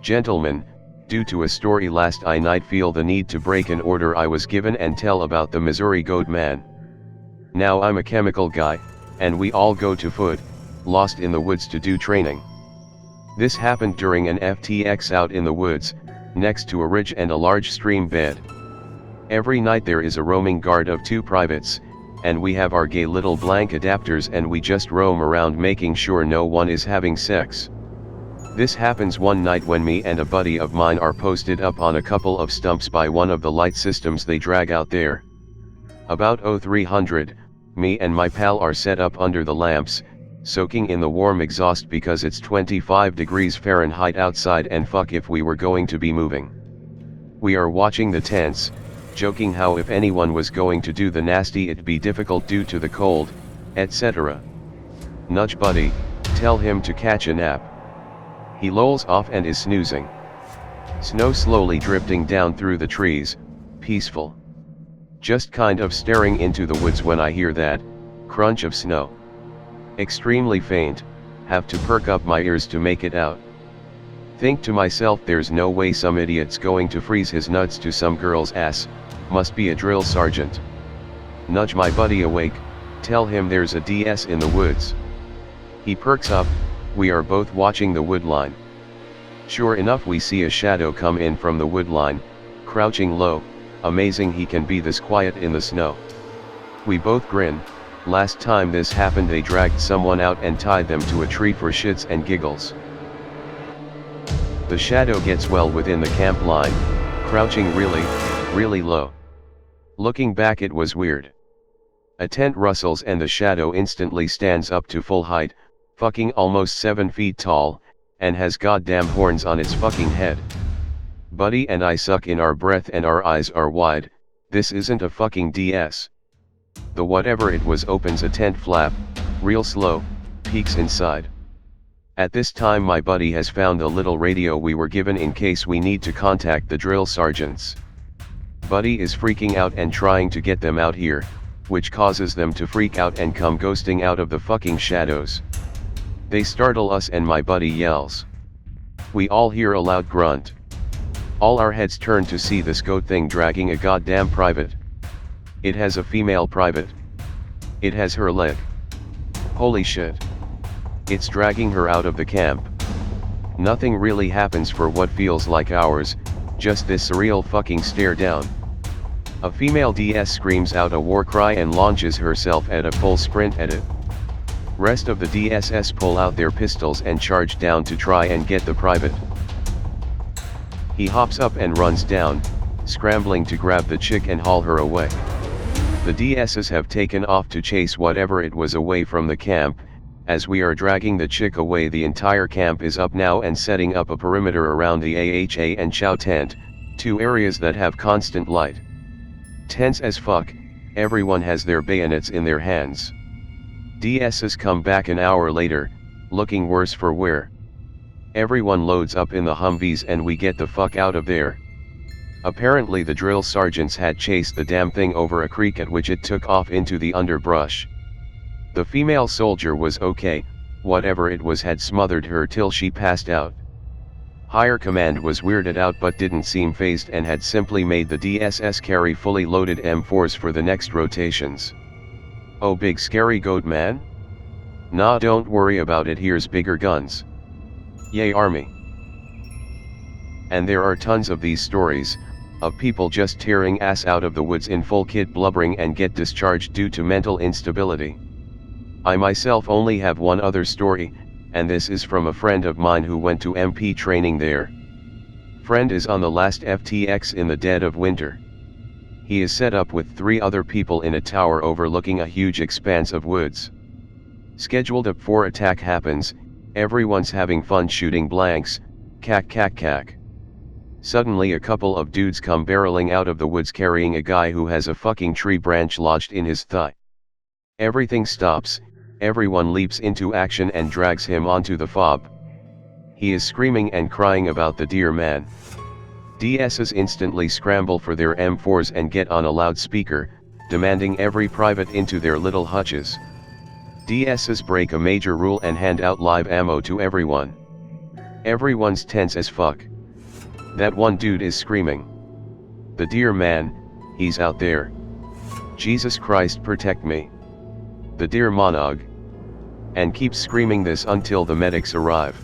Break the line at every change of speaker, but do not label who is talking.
Gentlemen, due to a story last night feel the need to break an order I was given and tell about the Missouri goat man. Now I'm a chemical guy, and we all go to foot, lost in the woods to do training. This happened during an FTX out in the woods, next to a ridge and a large stream bed. Every night there is a roaming guard of 2 privates, and we have our gay little blank adapters and we just roam around making sure no one is having sex. This happens one night when me and a buddy of mine are posted up on a couple of stumps by one of the light systems they drag out there. About 0300, me and my pal are set up under the lamps, soaking in the warm exhaust because it's 25 degrees Fahrenheit outside and fuck if we were going to be moving. We are watching the tents, joking how if anyone was going to do the nasty it'd be difficult due to the cold, etc. Nudge buddy, tell him to catch a nap. He lolls off and is snoozing. Snow slowly drifting down through the trees, peaceful. Just kind of staring into the woods when I hear that crunch of snow. Extremely faint, have to perk up my ears to make it out. Think to myself there's no way some idiot's going to freeze his nuts to some girl's ass, must be a drill sergeant. Nudge my buddy awake, tell him there's a DS in the woods. He perks up, we are both watching the wood line. Sure enough we see a shadow come in from the wood line, crouching low, amazing he can be this quiet in the snow. We both grin. Last time this happened they dragged someone out and tied them to a tree for shits and giggles. The shadow gets well within the camp line, crouching really low. Looking back it was weird. A tent rustles and the shadow instantly stands up to full height, fucking almost 7 feet tall, and has goddamn horns on its fucking head. Buddy and I suck in our breath and our eyes are wide, this isn't a fucking DS. The whatever it was opens a tent flap, real slow, peeks inside. At this time my buddy has found the little radio we were given in case we need to contact the drill sergeants. Buddy is freaking out and trying to get them out here, which causes them to freak out and come ghosting out of the fucking shadows. They startle us and my buddy yells. We all hear a loud grunt. All our heads turn to see this goat thing dragging a goddamn private. It has a female private. It has her leg. Holy shit. It's dragging her out of the camp. Nothing really happens for what feels like hours, just this surreal fucking stare down. A female DS screams out a war cry and launches herself at a full sprint at it. Rest of the DSS pull out their pistols and charge down to try and get the private. He hops up and runs down, scrambling to grab the chick and haul her away. The DSs have taken off to chase whatever it was away from the camp. As we are dragging the chick away the entire camp is up now and setting up a perimeter around the AHA and Chow tent, 2 areas that have constant light. Tense as fuck, everyone has their bayonets in their hands. DSs come back an hour later, looking worse for wear. Everyone loads up in the Humvees and we get the fuck out of there. Apparently the drill sergeants had chased the damn thing over a creek at which it took off into the underbrush. The female soldier was okay, whatever it was had smothered her till she passed out. Higher command was weirded out but didn't seem fazed and had simply made the DSS carry fully loaded M4s for the next rotations. Oh big scary goat man? Nah don't worry about it, here's bigger guns. Yay army. And there are tons of these stories, of people just tearing ass out of the woods in full kit blubbering and get discharged due to mental instability. I myself only have one other story, and this is from a friend of mine who went to MP training there. Friend is on the last FTX in the dead of winter. He is set up with 3 other people in a tower overlooking a huge expanse of woods. Scheduled up for attack happens, everyone's having fun shooting blanks, cack. Suddenly a couple of dudes come barreling out of the woods carrying a guy who has a fucking tree branch lodged in his thigh. Everything stops, everyone leaps into action and drags him onto the fob. He is screaming and crying about the DeerMan. DSs instantly scramble for their M4s and get on a loudspeaker, demanding every private into their little hutches. DSs break a major rule and hand out live ammo to everyone. Everyone's tense as fuck. That one dude is screaming. The DeerMan, he's out there. Jesus Christ protect me. The DeerManog. And keeps screaming this until the medics arrive.